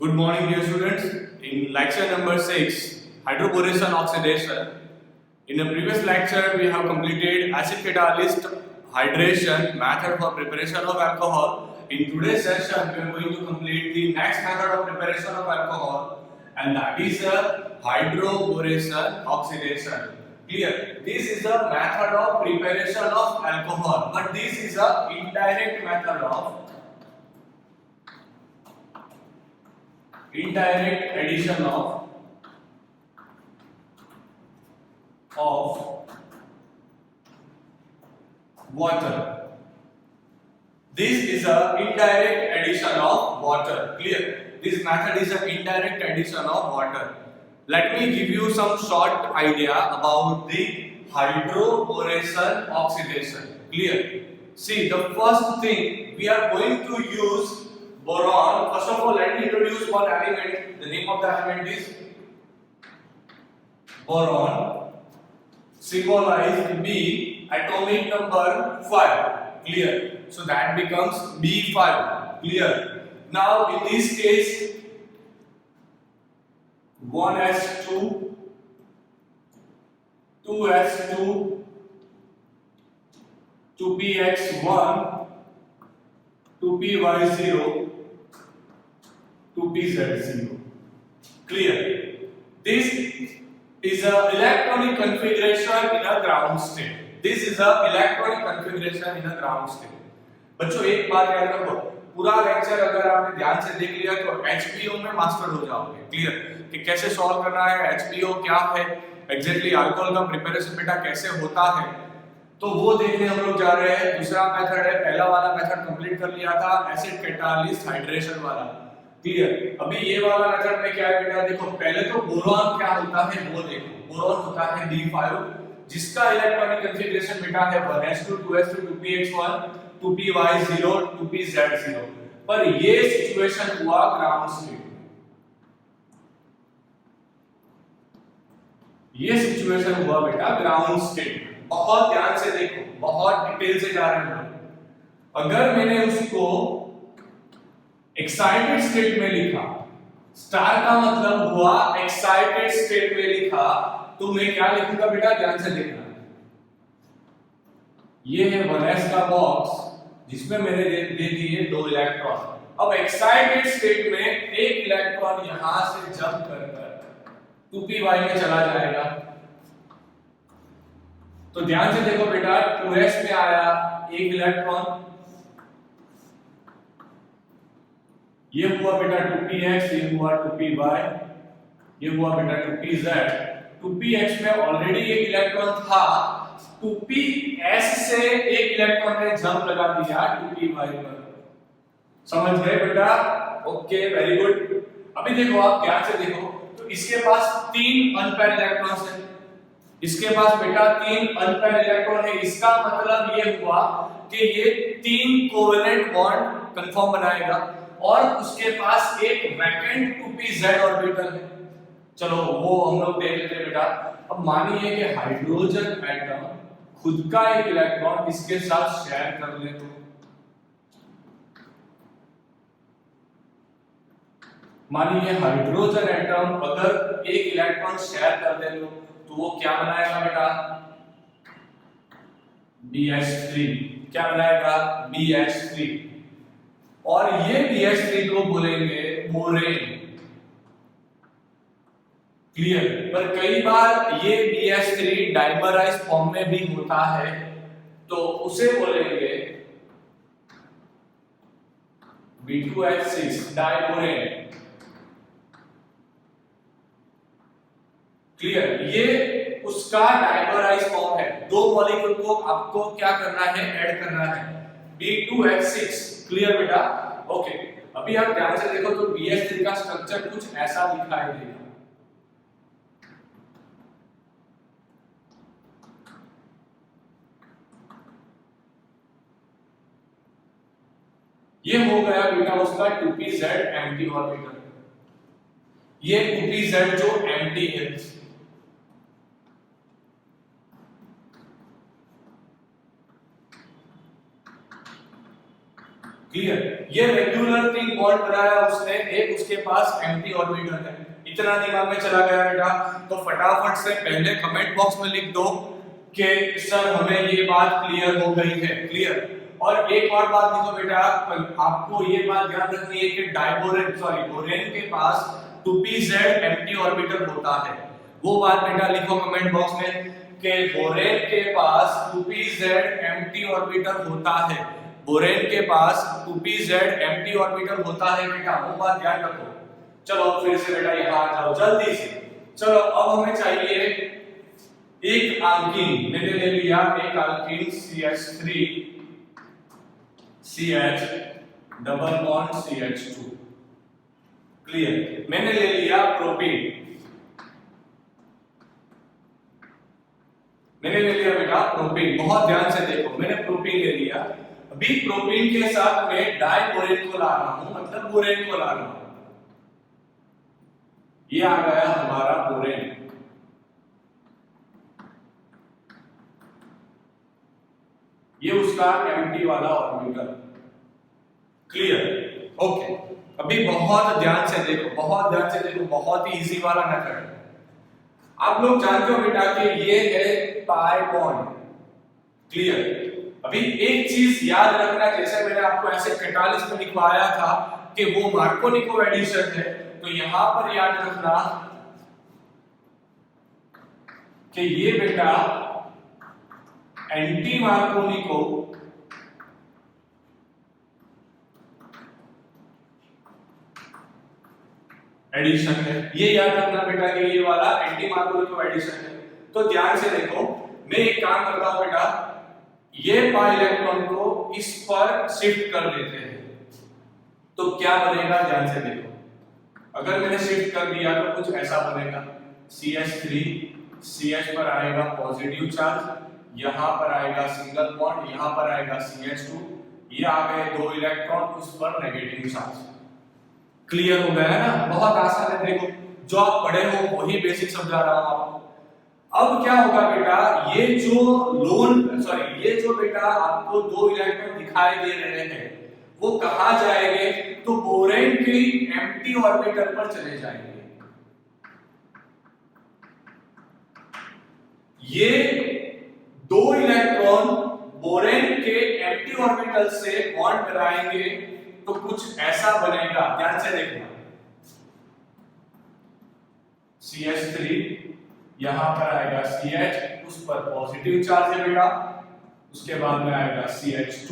Good morning, dear students. In lecture number 6, hydroboration oxidation. In the previous lecture, we have completed acid catalyst hydration method for preparation of alcohol. In today's session, we are going to complete the next method of preparation of alcohol, and that is hydroboration oxidation. Clear? This is a method of preparation of alcohol, but this is a indirect method of indirect addition of water. This is a indirect addition of water. Clear? This method is an indirect addition of water. Let me give you some short idea about the hydroboration oxidation. Clear? See, the first thing we are going to use boron. First of all, let me introduce one element. The name of the element is boron, symbolized B, atomic number 5. Clear? So that becomes B5. Clear? Now in this case, 1s2, 2s2, 2px1, 2py0, 2pz0. Clear? This is a electronic configuration in a ground state. This is a electronic configuration in a ground state. बच्चों एक बात याद रखो, पूरा lecture अगर आपने ध्यान से देख लिया तो HPO में मास्टर हो जाओगे. क्लियर? कि कैसे सॉल्व करना है, HPO क्या है, एग्जैक्टली अल्कोहल का प्रिपरेशन बेटा कैसे होता है, तो वो देखने हम लोग जा रहे हैं. दूसरा मेथड है, पहला वाला मेथड कंप्लीट कर लिया था, एसिड कैटालिस्ट हाइड्रेशन वाला. क्लियर? अभी ये वाला मेथड में क्या है बेटा, देखो पहले तो बोरॉन क्या होता है वो देखो. बोरॉन होता है B5, जिसका इलेक्ट्रॉनिक कॉन्फ़िगरेशन बेटा है 1s2, 2s2, 2px1, 2py0, 2pz0. पर ये सिचुएशन हुआ ग्राउंड स्टेट. ये सिचुएशन हुआ बेटा ग्राउंड स्टेट. बहुत ध्यान से देखो, बहुत डिटेल से जा रहे हैं. अगर मैंने उसको एक्साइटेड स्टेट में लिखा, स्टार का मतलब हुआ एक्साइटेड स्टेट में लिखा, तो मैं क्या लिखूंगा बेटा, ध्यान से देखना. ये है 1s का बॉक्स जिसमें मैंने दे दिए 2 इलेक्ट्रॉन. अब एक्साइटेड स्टेट में एक इलेक्ट्रॉन यहां से जंप कर 2py में चला जाएगा. तो ध्यान से देखो बेटा, 2s में आया एक इलेक्ट्रॉन, ये हुआ बेटा 2px, ये हुआ 2py, ये हुआ बेटा 2pz. 2px में ऑलरेडी एक इलेक्ट्रॉन था, 2ps से एक इलेक्ट्रॉन ने जंप लगा दिया 2py पर. समझ गए बेटा? Okay, very good. अभी देखो, आप ध्यान से देखो, तो इसके पास 3 अनपेयर इलेक्ट्रॉन्स हैं, इसके पास बेटा 3 अनपेयर इलेक्ट्रॉन है. इसका मतलब ये हुआ कि ये 3 कोवेलेंट बॉन्ड कंफर्म बनाएगा, और उसके पास एक वैकेंट 2pz ऑर्बिटल है. चलो वो हम लोग देख लेते हैं बेटा. अब मानिए कि हाइड्रोजन एटम खुद का एक इलेक्ट्रॉन इसके साथ शेयर कर ले, तो मानिए हाइड्रोजन एटम अगर एक इलेक्ट्रॉन शेयर कर दे तो वो क्या बनाएगा बेटा, BH3. क्या बनाएगा, BH3. और ये BH3 को बोलेंगे बोरेन. क्लियर? पर कई बार ये BH3 डाइमराइज फॉर्म में भी होता है, तो उसे बोलेंगे B2H6 डाइबोरेन. क्लियर? ये उसका डाइमराइज फॉर्म है. 2 मॉलिक्यूल को आपको क्या करना है, ऐड करना है, B2H6. क्लियर बेटा? ओके. अभी आप ध्यान से देखो तो BH3 का स्ट्रक्चर कुछ ऐसा दिखाई देगा. ये हो गया बेटा उसका 2pz एम्प्टी ऑर्बिटल. ये 2pz जो एम्प्टी है. क्लियर। ये रेगुलर 3 बॉन्ड बनाया उसने, एक उसके पास एम्प्टी ऑर्बिटल है। इतना दिमाग में चला गया बेटा, तो फटाफट से पहले कमेंट बॉक्स में लिख दो कि सर हमें ये बात क्लियर हो गई है। क्लियर। और एक और बात लिखो बेटा, आपको ये बात ध्यान रखनी है कि बोरेन के पास 2pz एम्प्टी ऑर्बिटल होता है। वो बात बेटा लिखो कमेंट बॉक्स में कि बोरेन के पास 2pz एम्प्टी ऑर्बिटल होता है। बोरेन के पास 2pz एम्प्टी ऑर्बिटल होता है बेटा, वो बात ध्यान रखो। चलो फिर से बेटा यहाँ आ जाओ जल्दी से। चलो अब हमें चाहिए एक अल्कीन। मैंने ले लिया एक alkyne CH3 CH double bond CH2। Clear. मैंने ले लिया प्रोपीन, मैंने ले लिया बेटा प्रोपीन। बहुत ध्यान से देखो, मैंने प्रोपीन ले लिया। अभी प्रोपीन के साथ मैं डाइबोरेन को ला रहा हूं, मतलब बोरेन को ला रहा हूं। ये आ गया हमारा बोरेन। ये उसका एम्प्टी वाला ऑर्बिटल। क्लियर। ओके। अभी बहुत ध्यान से देखो, बहुत ध्यान से देखो, बहुत ही इजी वाला मेथड। आप लोग जानते हो बेटा कि ये है पाई बॉन्ड। क्लियर। अभी एक चीज याद रखना, जैसे मैंने आपको ऐसे कैटालिस्ट में लिखवाया था कि वो मार्कोनिको एडिशन है, तो यहां पर याद रखना कि ये बेटा एंटी मार्कोनिको एडिशन है। ये याद रखना बेटा कि ये वाला एंटी मार्कोनिको एडिशन है। तो ध्यान से देखो, मैं एक काम करता हूं बेटा, ये पाई इलेक्ट्रॉन को इस पर शिफ्ट कर देते हैं, तो क्या बनेगा ध्यान से देखो। अगर मैंने शिफ्ट कर दिया तो कुछ ऐसा बनेगा, CH3 CH पर आएगा पॉजिटिव चार्ज, यहां पर आएगा सिंगल बॉन्ड, यहां पर आएगा CH2, ये आ गए 2 इलेक्ट्रॉन, उस पर नेगेटिव चार्ज। क्लियर हो गया है ना। बहुत आसान है। देखो जो आप पढ़े हो वही बेसिक समझा रहा हूं आपको। अब क्या होगा बेटा, ये जो बेटा आपको 2 इलेक्ट्रॉन दिखाई दे रहे हैं वो कहां जाएंगे, तो बोरेन की एम्प्टी ऑर्बिटल पर चले जाएंगे। ये 2 इलेक्ट्रॉन बोरेन के एम्प्टी ऑर्बिटल से बॉन्ड कराएंगे, तो कुछ ऐसा बनेगा। ध्यान से देखना, CH3 यहां पर आएगा CH, उस पर पॉजिटिव चार्ज है बेटा, उसके बाद में आएगा CH2,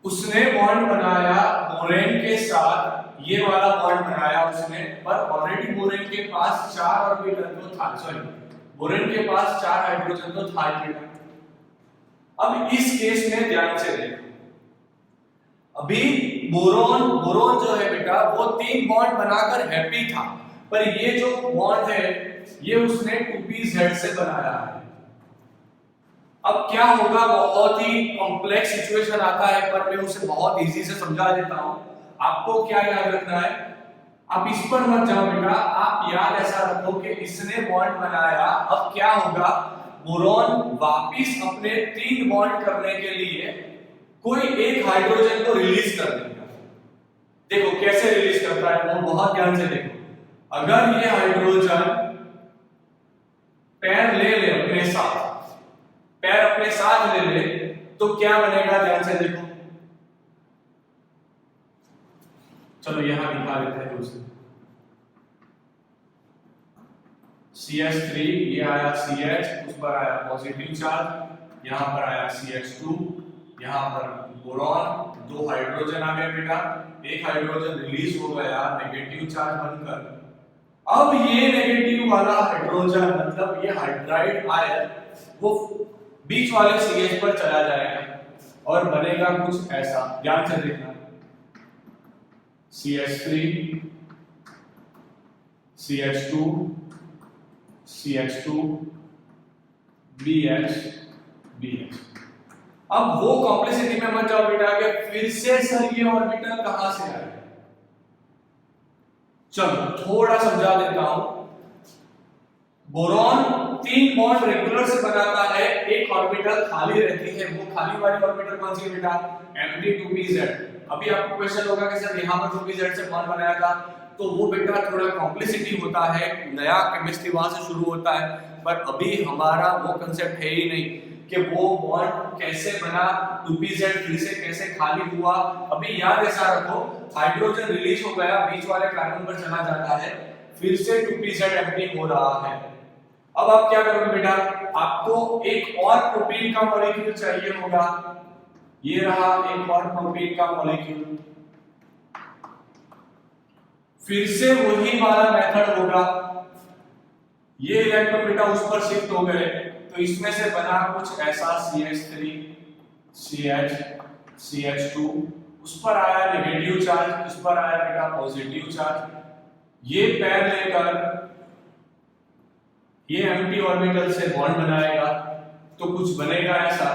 उसने बॉन्ड बनाया बोरेन के साथ, ये वाला बॉन्ड बनाया उसने, पर ऑलरेडी बोरेन के पास 4 ऑर्बिटल तो था, बोरेन के पास 4 हाइड्रोजन तो था ही बेटा। अब इस केस में ध्यान से देखो, अभी बोरोन जो है बेटा वो 3 बॉन्ड बनाकर हैप्पी था, पर ये जो बॉन्ड है ये उसने 2pz से बनाया है। अब क्या होगा, बहुत ही कॉम्प्लेक्स सिचुएशन आता है, पर मैं उसे बहुत इजी से समझा देता हूं। आपको क्या याद रखना है, आप इस पर मत जाओ बेटा, आप याद ऐसा रखो कि इसने बॉन्ड बनाया। अब क्या होगा, बोरॉन वापिस अपने 3 बॉन्ड करने के लिए कोई एक हाइड्रोजन को रिलीज कर देगा। देखो कैसे रिलीज करता है वो, बहुत ध्यान से देखो। अगर ये हाइड्रोजन पैर ले अपने साथ ले तो क्या बनेगा, ध्यान से देखो। चलो यहां दिखा देते हैं उसे। CH3 ये आया CH, उस पर आया पॉजिटिव चार्ज, यहां पर आया CH2, यहां पर बोरॉन, 2 हाइड्रोजन आ गए बेटा, एक हाइड्रोजन रिलीज हो गया नेगेटिव चार्ज बनकर। अब ये नेगेटिव वाला हाइड्रोजन, मतलब ये हाइड्राइड आयन, वो बीच वाले CH पर चला जाएगा और बनेगा कुछ ऐसा। ध्यान से देखना, CH3 CH2 CH2 BH BH। अब वो कॉम्प्लेक्सिटी में मत जाओ बेटा कि फिर से सर ये ऑर्बिटल कहां से आए। चलो थोड़ा समझा देता हूं। बोरॉन 3 बॉन्ड रेगुलर से बनाता है, एक ऑर्बिटल खाली रहती है, वो खाली वाली ऑर्बिटल कौन सी है बेटा? Empty 2pz। अभी आपको क्वेश्चन होगा कि सर यहां पर 2pz से बॉन्ड बनाया था, तो वो बेटा थोड़ा कॉम्प्लिसिटी होता है, नया केमिस्ट्री वहां से शुरू होता है, पर अभी हमारा वो कांसेप्ट है ही नहीं कि वो बॉन्ड कैसे बना, 2pz फिर से कैसे खाली हुआ। अभी याद ऐसा रखो, हाइड्रोजन रिलीज हो गया, बीच वाले कार्बन पर चला जाता है, फिर से 2pz एम्प्टी हो रहा है। अब आप क्या करोगे बेटा? आपको एक और प्रोटीन का मॉलिक्यूल चाहिए होगा, ये रहा एक और प्रोटीन का मॉलिक्यूल, फिर से वही वाला मेथड होगा, ये इलेक्ट्रॉन बेटा उस पर शिफ्ट हो गए, तो इसमें से बना कुछ ऐसा CH3 CH CH2, उस पर आया नेगेटिव चार्ज, उस पर आया बेटा पॉजिटिव चार्ज, ये पैर लेकर ये एम्प्टी ऑर्बिटल से बॉन्ड बनाएगा, तो कुछ बनेगा ऐसा।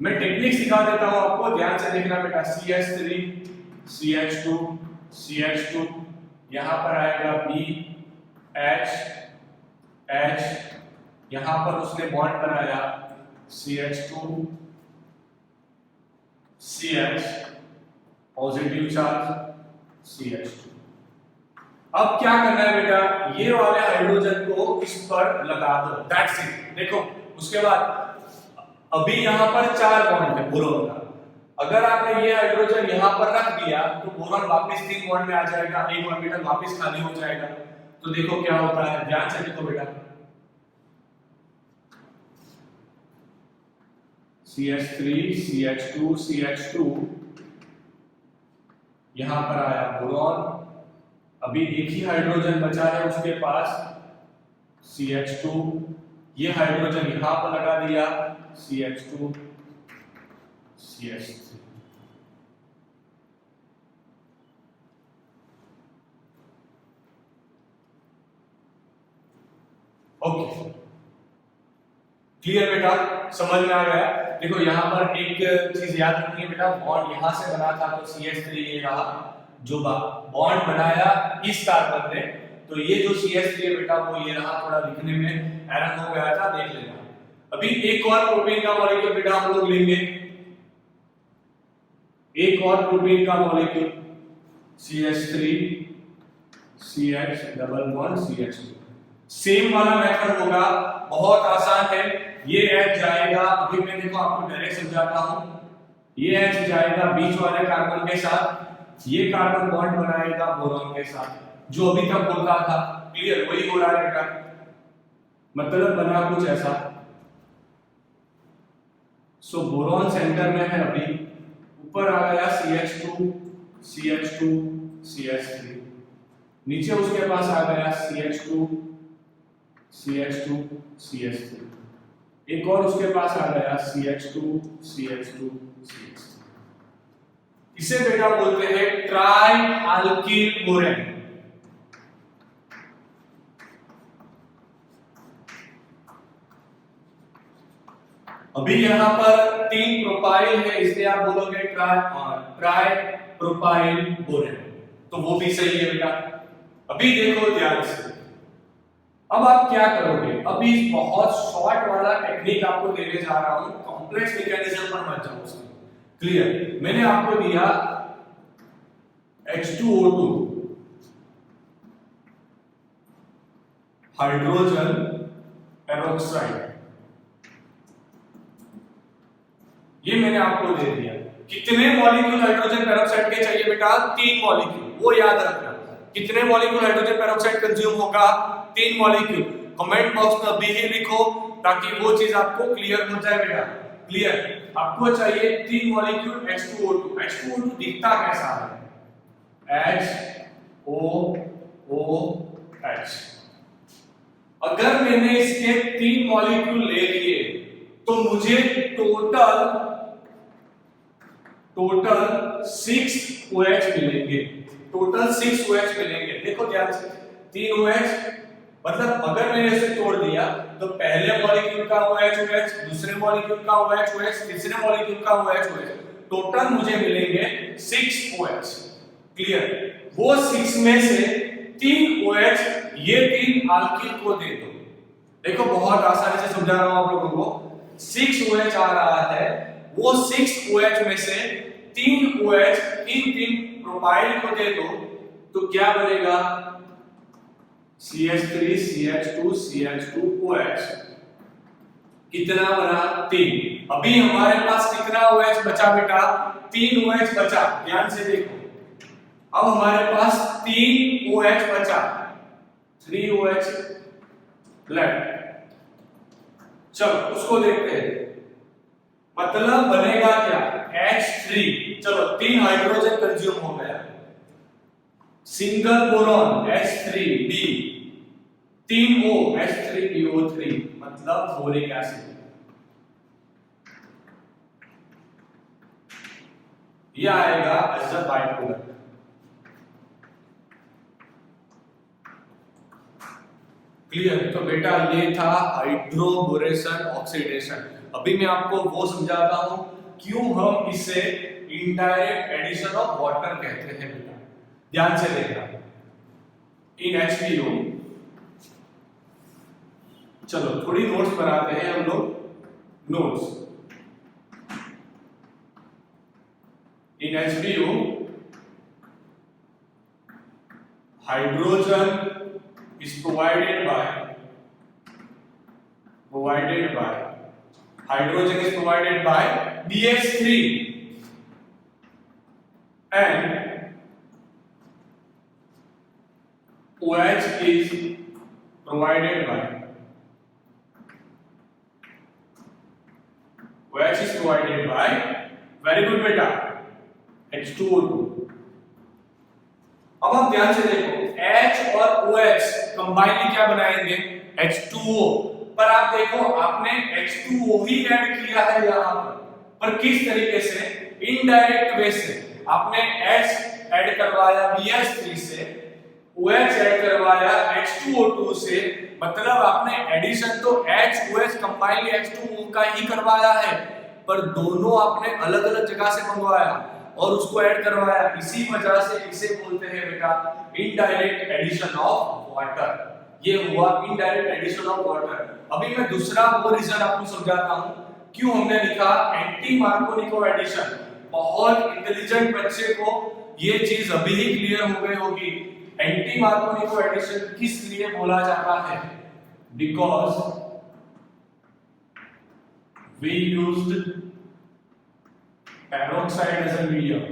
मैं टेक्निक सिखा देता हूं आपको, ध्यान से देखना बेटा। CH3 CH2 CH2, यहां पर आएगा BH H, यहां पर उसने बॉन्ड बनाया CH2 CH, positive charge CH2। अब क्या करना है बेटा? ये वाले हाइड्रोजन को इस पर लगा दो, दैट्स इट। देखो उसके बाद अभी यहां पर 4 बॉन्ड है बोरॉन का, अगर आपने ये हाइड्रोजन यहां पर रख दिया तो बोरॉन वापस 3 बॉन्ड में आ जाएगा, एक ऑर्बिटल वापस खाली हो जाएगा। तो देखो क्या होता है, ध्यान से देखो बेटा। CH3 CH2 CH2, यहां पर आया बोरॉन, अभी एक ही हाइड्रोजन बचा है उसके पास CH2, ये हाइड्रोजन यहां पर लगा दिया CH2 CH3। ओके, क्लियर बेटा? समझ में आ गया? देखो यहां पर एक चीज याद रखनी है बेटा, बॉन्ड यहां से बना था तो CH3 ये रहा, जो बॉन्ड बनाया इस कार्बन ने, तो ये जो CH3 है बेटा वो ये रहा, थोड़ा लिखने में एरर हो गया था, देख लेना। अभी एक और प्रोटीन का मॉलिक्यूल बेटा हम लोग लेंगे, एक और प्रोटीन का molecule CH3 CH double bond CH2, same वाला मेथड होगा, बहुत आसान है। ये H जाएगा, अभी मैं देखो आपको डायरेक्ट समझाता हूं, ये H जाएगा बीच वाले कार्बन के साथ, ये कार्बन बॉन्ड बनाएगा बोरॉन के साथ, जो अभी तक होता था। क्लियर? वही हो रहा है बेटा, मतलब बना कुछ ऐसा। सो बोरॉन सेंटर में है, अभी ऊपर आ गया CH2 CH2 CH3, नीचे उसके पास आ गया CH2 CH2 CH3, एक और उसके पास आ गया CH2 CH2 CH3। इसे बेटा बोलते हैं ट्राई अल्किल बोरेन। अभी यहां पर 3 प्रोपाइल है, इसलिए आप बोलोगे ट्राई प्रोपाइल बोरेन, तो वो भी सही है बेटा। अभी देखो ध्यान से, अब आप क्या करोगे? अभी बहुत शॉर्ट वाला टेक्निक आपको देने जा रहा हूं, कॉम्प्लेक्स मैकेनिज्म पर मत जाओ उसमें। क्लियर? मैंने आपको दिया H2O2 हाइड्रोजन पेरोक्साइड, ये मैंने आपको दे दिया। कितने मॉलिक्यूल हाइड्रोजन पेरोक्साइड के चाहिए बेटा? 3 मॉलिक्यूल, वो याद रखना। कितने मॉलिक्यूल हाइड्रोजन पेरोक्साइड कंज्यूम होगा? 3 मॉलिक्यूल। कमेंट बॉक्स में अभी ही लिखो ताकि वो चीज आपको क्लियर हो जाए बेटा। क्लियर? आपको चाहिए 3 मॉलिक्यूल H2O2। H2O2 दिखता कैसा है? HOOH। अगर मैंने इसके 3 मॉलिक्यूल ले लिए तो मुझे टोटल 6 OH मिलेंगे, टोटल 6 OH मिलेंगे। देखो ध्यान से, 3 OH, मतलब अगर मैंने इसे तोड़ दिया तो पहले मॉलिक्यूल का OH, दूसरे मॉलिक्यूल का OH, तीसरे मॉलिक्यूल का OH, टोटल मुझे मिलेंगे 6 OH। क्लियर? वो 6 में से 3 OH ये 3 अल्किल को दे दो। देखो बहुत आसानी से समझा रहा हूं आप लोगों को। 6 OH आ रहा है, वो 6 OH में से 3 OH इन 3 प्रोपाइल को दे दो तो क्या बनेगा? CH3 CH2 CH2OH कितना बना? 3। अभी हमारे पास कितना OH बचा बेटा? 3 OH बचा। ध्यान से देखो, अब हमारे पास 3 OH बचा, 3 OH लेफ्ट। चलो उसको देखते हैं, मतलब बनेगा क्या? H3। चलो 3 हाइड्रोजन कंज्यूम हो गया, single boron H3B, 3 O H3PO3 मतलब बोरिक एसिड। यह आएगा as a by product. Clear? तो बेटा ये था हाइड्रोबोरेशन ऑक्सीडेशन। अभी मैं आपको वो समझाता हूं क्यों हम इसे इनडायरेक्ट एडिशन ऑफ वाटर कहते हैं बेटा। ध्यान से देखना, इन HPO, चलो थोड़ी नोट्स बनाते हैं हम लोग। Notes, in HPO hydrogen is provided by hydrogen is provided by BH3 and OH is provided by very good बेटा H2O2। अब आप ध्यान से देखो, H और OH कंबाइन क्या बनाएंगे? H2O। पर आप देखो आपने H2O ही ऐड किया है यहां पर किस तरीके से? इनडायरेक्ट वे से। आपने H ऐड करवाया BH3 से, OH ऐड करवाया H2O2 से, मतलब आपने एडिशन तो HOH कंबाइन H2O का ही करवाया है, पर दोनों आपने अलग अलग जगह से मंगवाया और उसको ऐड करवाया। इसी वजह से इसे बोलते हैं बेटा इनडायरेक्ट एडिशन ऑफ वाटर। ये हुआ इनडायरेक्ट एडिशन ऑफ वाटर। अभी मैं दूसरा वो रीजन आपको समझाता हूं क्यों हमने लिखा एंटी मार्कोनिको एडिशन। बहुत इंटेलिजेंट बच्चे को ये चीज अभी ही क्लियर हो गई होगी। एंटी मार्कोनिको एडिशन किस लिए बोला जाता है? Because we used peroxide as a medium।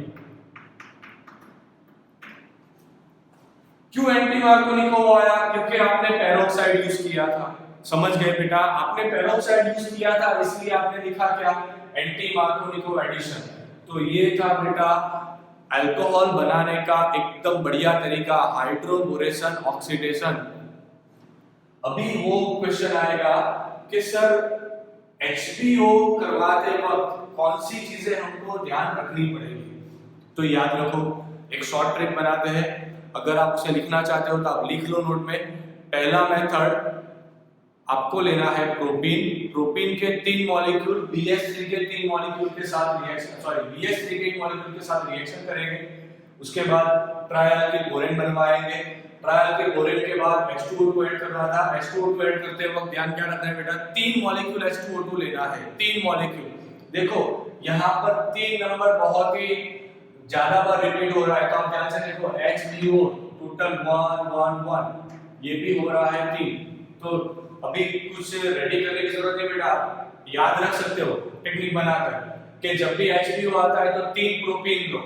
क्यों एंटी मार्कोनिको आया? क्योंकि आपने पेरोक्साइड यूज किया था। समझ गए बेटा? आपने पेरोक्साइड यूज किया था इसलिए आपने लिखा क्या? Anti Markovnikov addition. तो ये था बेटा अल्कोहल बनाने का एकदम बढ़िया तरीका, हाइड्रोबोरेशन ऑक्सीडेशन। अभी वो क्वेश्चन आएगा कि सर HPO करवाते वक्त कौन सी चीजें हमको ध्यान रखनी पड़ेगी? तो याद रखो, एक शॉर्ट ट्रिक बनाते हैं। अगर आप उसे लिखना चाहते हो तो आप लिख लो नोट में। पहला मेथड आपको लेना है प्रोपीन। प्रोपीन के 3 मॉलिक्यूल BH3 के 3 मॉलिक्यूल के साथ BH3 के 1 मॉलिक्यूल के साथ रिएक्शन करेंगे। उसके बाद ट्राइअल्किल बोरेन बनवाएंगे। ट्राइअल्किल बोरेन के बाद H2O2 ऐड करना था। H2O2 ऐड करते वक्त ध्यान क्या रखना है बेटा? 3 मॉलिक्यूल H2O2 लेना है, 3 मॉलिक्यूल। देखो यहाँ पर 3 नंबर बहुत ही ज्यादा बार रिपीट हो रहा है, तो आप ध्यान से देखो HBO टोटल 1 1 1, ये भी हो रहा है 3। तो अभी कुछ रेडी करने की जरूरत है बेटा, याद रख सकते हो टेक्निक बनाकर कि जब भी HBO आता है तो 3 प्रोपीन लो।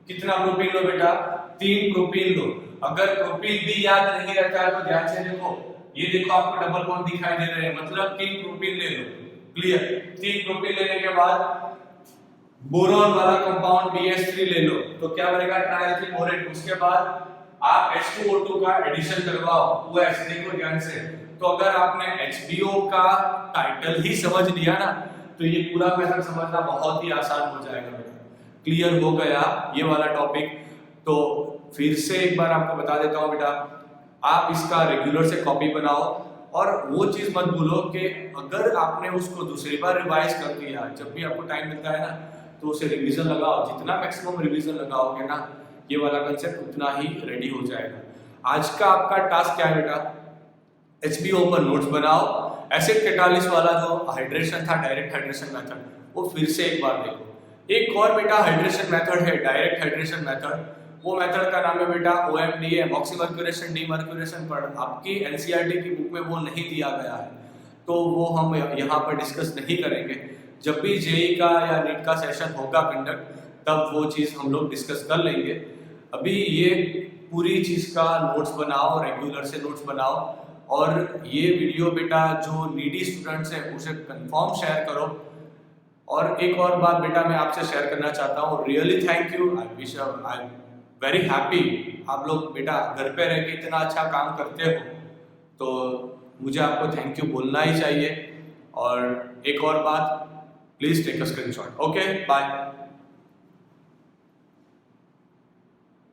कितना प्रोपीन लो बेटा? 3 प्रोपीन लो। अगर प्रोपीन भी याद नहीं रहता है तो ध्यान से देखो, ये देखो आपको डबल बॉन्ड दिखाई दे रहे हैं, मतलब 3 प्रोपीन ले लो। क्लियर? 3 प्रोपीन लेने के बाद बोरॉन वाला कंपाउंड BH3 ले लो, तो क्या बनेगा? ट्राइअल्किल बोरेन। उसके बाद आप H2O2 का एडिशन करवाओ OH। देखो ध्यान से, तो अगर आपने HBO का टाइटल ही समझ लिया ना तो ये पूरा मेथड समझना बहुत ही आसान हो जाएगा बेटा। क्लियर हो गया ये वाला टॉपिक? तो फिर से एक बार आपको बता देता हूं बेटा, आप इसका रेगुलर से कॉपी बनाओ और वो चीज मत भूलो कि अगर आपने उसको दूसरी बार रिवाइज कर दिया, जब भी आपको टाइम मिलता है ना तो उसे रिवीजन लगाओ। जितना मैक्सिमम रिवीजन लगाओगे ना ये वाला कंसेप्ट उतना ही रेडी हो जाएगा। आज का आपका टास्क क्या है बेटा, HBO पर नोट्स बनाओ, एसिड कैटालिसिस वाला जो हाइड्रेशन था, डायरेक्ट हाइड्रेशन मेथड, वो फिर से एक बार देखो। एक और बेटा हाइड्रेशन मेथड है, डायरेक्ट हाइड्रेशन मेथड, वो मेथड का नाम है बेटा OMDM, ऑक्सीमर्क्यूरेशन डीमर्क्यूरेशन। पर आपकी NCERT की बुक में वो नहीं दिया गया है, तो वो हम यहाँ पर डिस्कस नहीं करेंगे। जब भी जेई का या नीट का सेशन होगा कंडक्ट, तब वो चीज़ हम लोग डिस्कस कर लेंगे। अभी ये पूरी चीज़ का नोट्स बनाओ, रेगुलर से नोट्स बनाओ, और ये वीडियो बेटा जो नीडी स्टूडेंट्स हैं उसे कंफर्म शेयर करो। और एक और बात बेटा मैं आपसे शेयर करना चाहता हूँ, really thank you, I am very happy. आप लोग बेटा घर पे रह के इतना अच्छा काम करते हो, तो मुझे आपको थैंक यू बोलना ही चाहिए। और एक और बात, please take a screenshot. Okay, bye.